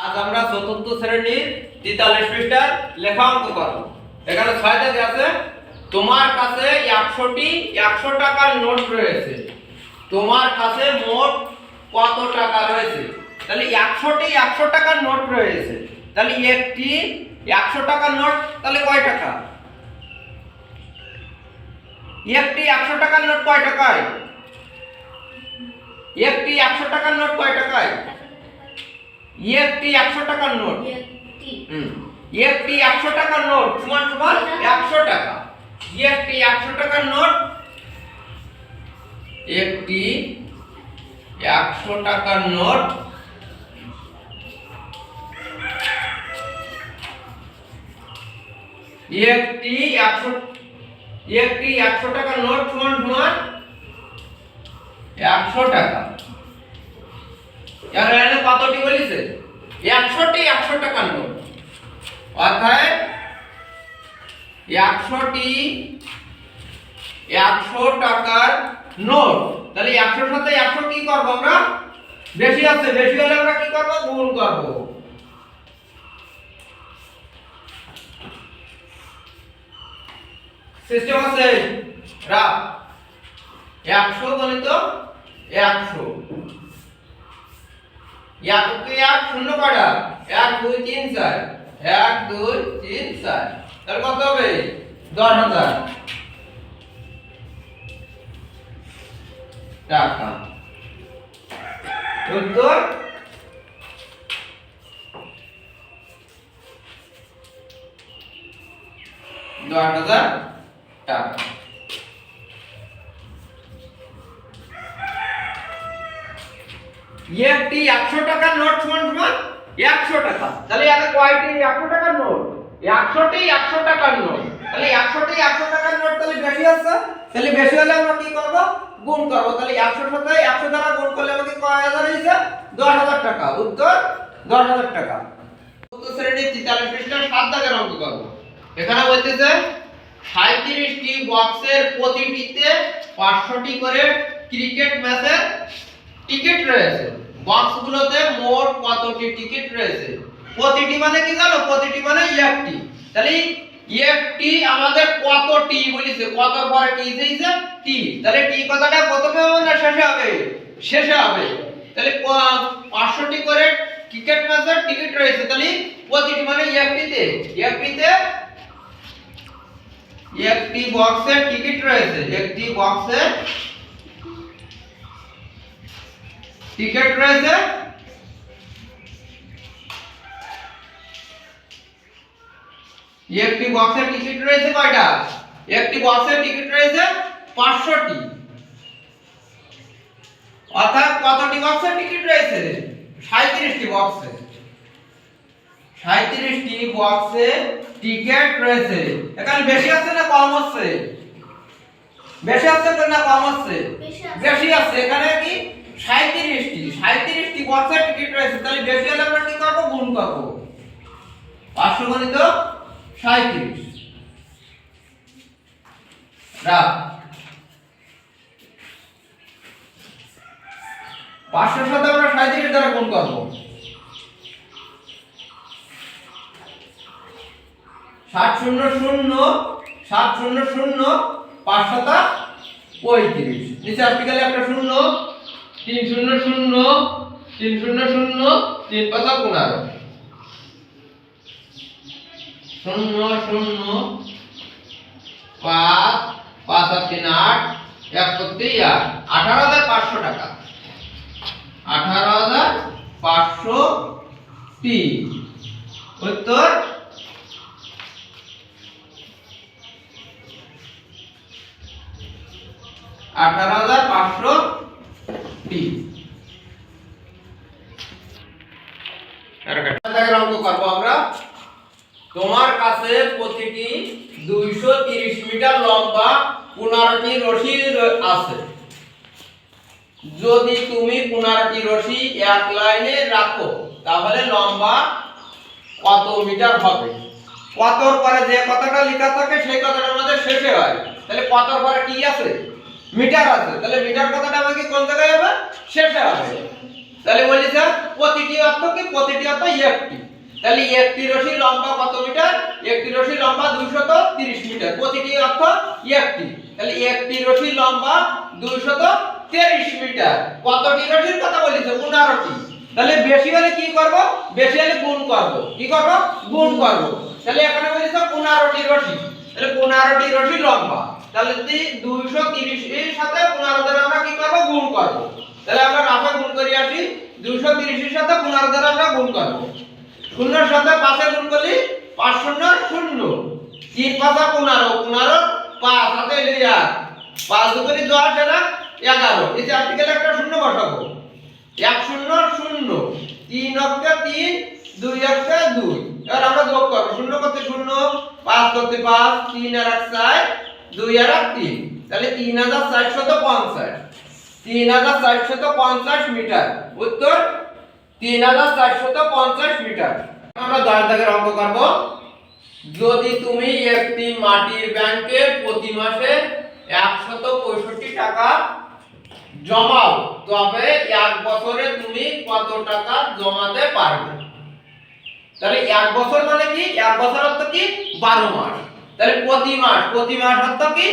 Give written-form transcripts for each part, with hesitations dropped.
আজ আমরা চতুর্থ শ্রেণীর 43 পৃষ্ঠার লেখা অঙ্ক করব। এখানে 6 দাগে আছে তোমার কাছে 100টি 100 টাকার নোট রয়েছে। তোমার কাছে মোট কত টাকা রয়েছে? তাহলে 100টি 100 টাকার নোট রয়েছে। তাহলে একটি 100 টাকার নোট তাহলে কয় টাকা? একটি 100 টাকার নোট কয় টাকায়? একটি 100 টাকার নোট কয় টাকায়? একটি 100 টাকার নোট একটি 100 টাকার নোট সমান সমান 100 টাকা। একটি 100 টাকার নোট একটি 100 টাকার নোট একটি 100 টাকার নোট সমান সমান 100 টাকা। এখানে কতটি বলেছে? 100টি 100 টাকার নোট। অর্থাৎ 100টি 100 টাকার নোট। তাহলে 100 সাথে 100 কি করব আমরা? বেশি আছে, বেশি হলে আমরা কি করব? গুণ করব। সিস্টেম আছে রাখ 100 গণিত 100 এককে 1 শূন্য কয়টা? 1 2 3 4 1 2 3 4 তাহলে কত হবে? 10000 টাকা। উত্তর 10000 টাকা। একটি 100 টাকার নোট সমান সমান 100 টাকা। তাহলে এখানে কয়টি 100 টাকার নোট? 100টি 100 টাকার নোট। তাহলে 100টি 100 টাকার নোট তাহলে বেশি আছে। তাহলে বেশি হলে আমরা কি করব? গুণ করব। তাহলে 100 সাথে 100 দ্বারা গুণ করলে আমাকে কয় হাজার হইছে? 10000 টাকা। উত্তর 10000 টাকা। চতুর্থ শ্রেণীর 43 পৃষ্ঠার 7 দাগের অঙ্ক করব। এখানে বলতেছে 37টি বক্সের প্রতিটিতে 500টি করে ক্রিকেট ম্যাচের টিকিট রয়েছে। বক্সগুলোতে মোট কতটি টিকিট রয়েছে? প্রতিটি মানে কি জানো? প্রতিটি মানে একটি। তাহলে একটি আমাদের কতটি বলেছে? কত পরে কি দিয়েছে? টি। তাহলে টি কথাটা প্রথমে হবে না শেষে হবে? শেষে হবে। তাহলে 500টি করে ক্রিকেট ম্যাচের টিকিট রয়েছে। তাহলে প্রতিটি মানে একটিতে একটি বক্সের টিকিট রয়েছে। একটি বক্সে টিকিট রয়েছে একটি বক্সের টিকিট রয়েছে কয়টা? একটি বক্সের টিকিট রয়েছে 500টি। অর্থাৎ কতটি বক্সের টিকিট রয়েছে? 37টি বক্সে 37টি বক্সে টিকিট রয়েছে। এখানে বেশি আছে না কম আছে? বেশি আছে না কম আছে? বেশি আছে। এখানে কি 37টি বক্সের টিকিট রয়েছে। তাহলে বেশি হলে আমরা কি করব? গুণ করব। 500 গণিত 37 রাখ 500 সাথে আমরা 37 দ্বারা গুণ করব। 700 700 5 7 35 নিচে আর্টিকেলে একটা শূন্য 300 300 3 5 15 0 0 5 5 3 8 1 করতে 18500 টাকা। 18500টি। উত্তর 18500টি। অঙ্ক করব আমরা। তোমার কাছে প্রতিটি 230 মিটার লম্বা 15টি রশি আছে। যদি তুমি 15টি রশি এক লাইনে রাখো তাহলে লম্বা কত মিটার হবে? কতর পরে যে কথাটা লেখা থাকে সেই কথাটা আমাদের শেষে হয়। তাহলে কতর পরে কি আছে? মিটার আছে। তাহলে মিটার কথাটা আমাকে কোন জায়গায় হবে? শেষে হবে। তাহলে বলেছে প্রতিটি অর্থ কি, প্রতিটি অর্থ একটি। তাহলে একটি রশি লম্বা কত মিটার? একটি রশি লম্বা 230 মিটার, প্রতিটি অর্থ একটি। তাহলে একটি রশি লম্বা 230 মিটার। কতটি রশির কথা বলেছে? 15টি। তাহলে বেশি হলে কি করব? বেশি হলে গুণ করব। কি করব? গুণ করব। তাহলে এখানে বলেছে 15টি রশি, তাহলে 15টি রশি লম্বা। তাহলে 230 এর সাথে 15 দ্বারা আমরা কি করব? গুণ করব। তাহলে আমরা রাফে গুণ করে আসি। 230 এর সাথে 15 দ্বারা আমরা গুণ করব। শূন্যের সাথে 5 এ গুণ করলে 5 শূন্য 0, 3 5 15, 15 5 হাতে লিয়া 5 দুগুণে 10 এরা 11। এই যে আর্টিকেলে একটা শূন্য বসাবো। 1 0 0, 3 অক্ষে 3, 2 অক্ষে 2। এবার আমরা যোগ করব। 0 করতে 0, 5 করতে 5, 3 আর 1 4, 2 আর 1 3। তাহলে 3450, 3450 মিটার। উত্তর 3450 মিটার। আমরা 10 দাগের অঙ্ক করব। যদি তুমি একটি মাটির ব্যাংকে প্রতি মাসে 165 টাকা জমাও, তবে 1 বছরে তুমি কত টাকা জমাতে পারবে? তাহলে 1 বছর মানে কি? 1 বছর অর্থ কি? 12 মাস। তাহলে প্রতি মাস, প্রতি মাস অর্থ কি?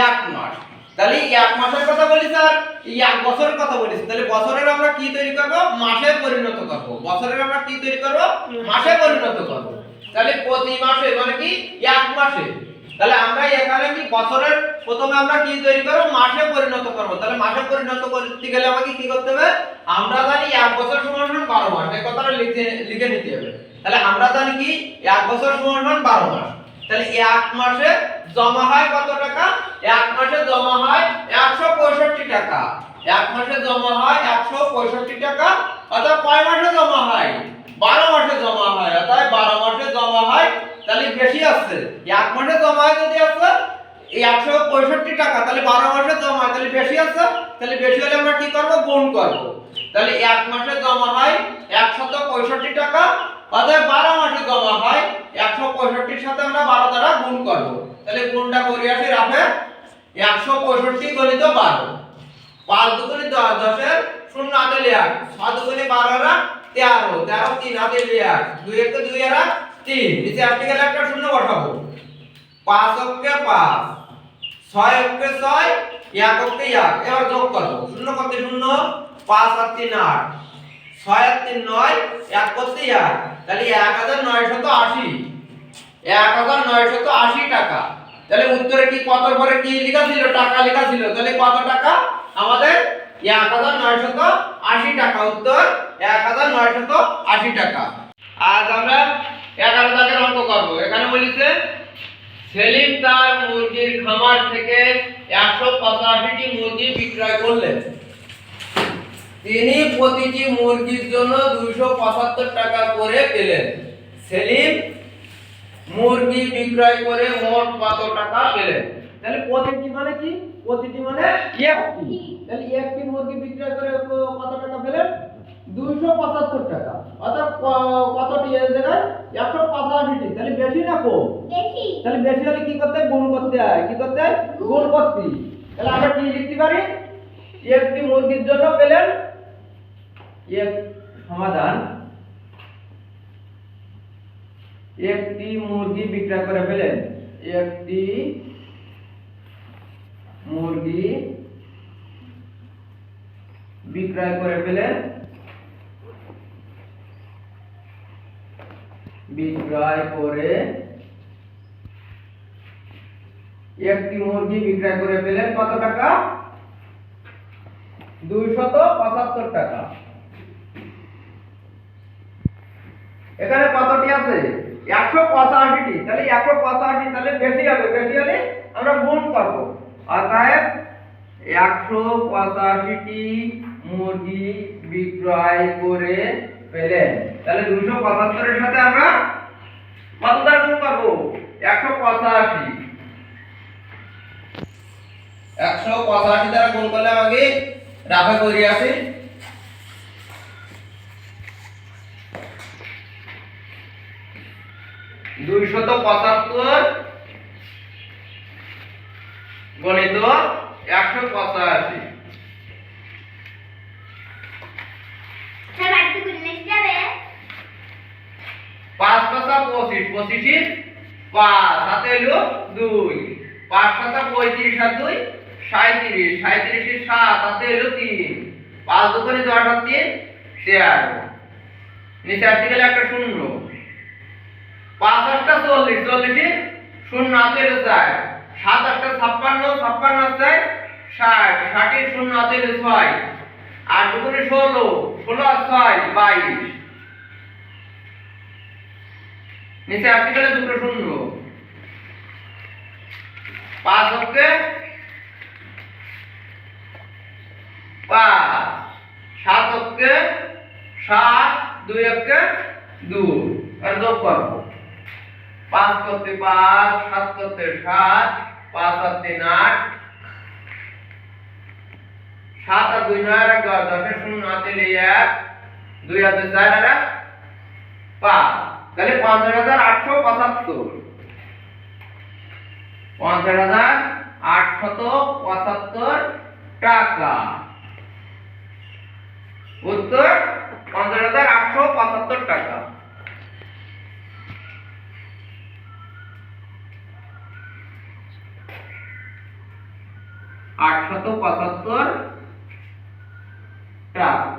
1 মাস। তাহলে 1 মাসের কথা বলি স্যার, এই 1 বছরের কথা বলিস। তাহলে বছরের আমরা কি তৈরি করব? মাসে পরিণত করব। বছরের আমরা কি তৈরি করব? মাসে পরিণত করব। তাহলে প্রতি মাসে মানে কি? 1 মাসে। তাহলে আমরা এখানে কি বছরের প্রথমে আমরা কি তৈরি করব? মাসে পরিণত করব। তাহলে মাসে পরিণত করতে গেলে আমাকে কি করতে হবে? আমরা জানি 1 বছর সমান 12 মাস। এই কথাটা লিখে নিতে হবে। তাহলে আমরা জানি কি 1 বছর সমান 12 মাস। তাহলে 1 মাসে জমা হয় কত টাকা? 1 মাসে জমা হয় 165 টাকা। 1 মাসে জমা হয় 165 টাকা। অর্থাৎ কয় মাসে জমা হয়? 12 মাসে জমা হয়। অর্থাৎ 12 মাসে জমা হয়। তাহলে বেশি আছে। 1 মাসে জমা হয় যদি আছে এই 165 টাকা, তাহলে 12 মাসে জমা হয়, তাহলে বেশি আছে। তাহলে বেশি হলে আমরা কি করব? গুণ করব। তাহলে 1 মাসে জমা হয় 165 টাকা, অর্থাৎ 12 মাসে জমা হয় 165 এর সাথে আমরা 12 দ্বারা গুণ করব। তাহলে গুণটা করে আসি রাফে। 165 গণিত 12, 5 দুগুণে 10, 10 এর 0 হাতে লিয়া, 6 দুগুণে 12 এর 13, 13 3 হাতে লিয়া, 2 এর 2 এর 3। নিচে আর্টিকেলে একটা শূন্য বসাবো। 5 অক্ষে 5, 6 অক্ষে 6, 1 অক্ষে 1। এবার যোগ করব। 0 করতে 0, 5 আর 3 8, 6 আর 3 9, 1 করতে 1। তাহলে 1980, 1980 টাকা। তাহলে উত্তরে কি কতর পরে কি লেখা ছিল? টাকা লেখা ছিল। তাহলে কত টাকা? আমাদের 1980 টাকা। উত্তর 1980 টাকা। আজ আমরা 11 দাগের অঙ্ক করব। এখানে বলেছে সেলিম তার মুরগির খামার থেকে 185টি মুরগি বিক্রয় করলেন। তিনি প্রতিটি মুরগির জন্য 275 টাকা করে পেলেন। সেলিম মুরগি বিক্রয় করে মোট কত টাকা পেলেন? তাহলে প্রতিটি মানে কি? প্রতিটি মানে একটি। তাহলে একটি মুরগি বিক্রয় করে কত টাকা পেলেন? 275 টাকা। অর্থাৎ কতটি এর জায়গায়? 185টি। তাহলে বেশি না কম? বেশি। তাহলে বেশি হলে কি করতে? গুণ করতে হয়। কি করতে হয়? গুণ করতে। তাহলে আমরা কি লিখতে পারি? একটি মুরগির জন্য পেলেন এক সমাধান, একটি মুরগি বিক্রয় করে পেলেন, একটি মুরগি বিক্রয় করে পেলেন, বিক্রয় করে একটি মুরগি বিক্রয় করে পেলেন কত টাকা? 275 টাকা। এখানে কতটি আছে? 185টি। তাহলে 185, তাহলে বেশি হবে। বেশি হলে আমরা গুণ করব। অতএব 185টি মুরগি বিক্রয় করে পেলেন। তাহলে 275 এর সাথে আমরা কত দ্বারা গুণ করব? 185। 185 দ্বারা গুণ করলে আগে রাফে করে আসি। 275 গণিত 185। 5 পাঁচা 25, 25 5 হাতে হলো 2, 5 পাঁচা 35 আর 2 37, 37 7 হাতে হলো 3, 5 দুগুণে 10 আর 3 11, নিচে আসতে গেলে একটা শূন্য, 5 8টা 40, 40 শূন্য হাতে হলো 4, 7 8টা 56, 56 আছে 60, 60 শূন্য হাতে হলো 6, 8 দুগুণে 16, 16 আর 6 22, নিচে আসতে গেলে দুটো শূন্য, 5 হচ্ছে 5, 7 হচ্ছে 7, 2 হচ্ছে 2, আর যোগ করব, 5 করতে 5, 7 করতে 7, 5 আর 3 8, 7 আর 2 9 আর 10, 10 এর শূন্য হাতে নিয়ে 1, 2 হাতে 4 আর 5, তাহলে 50,875, 50,875 টাকা। উত্তর 50,875 টাকা। 875 টাকা।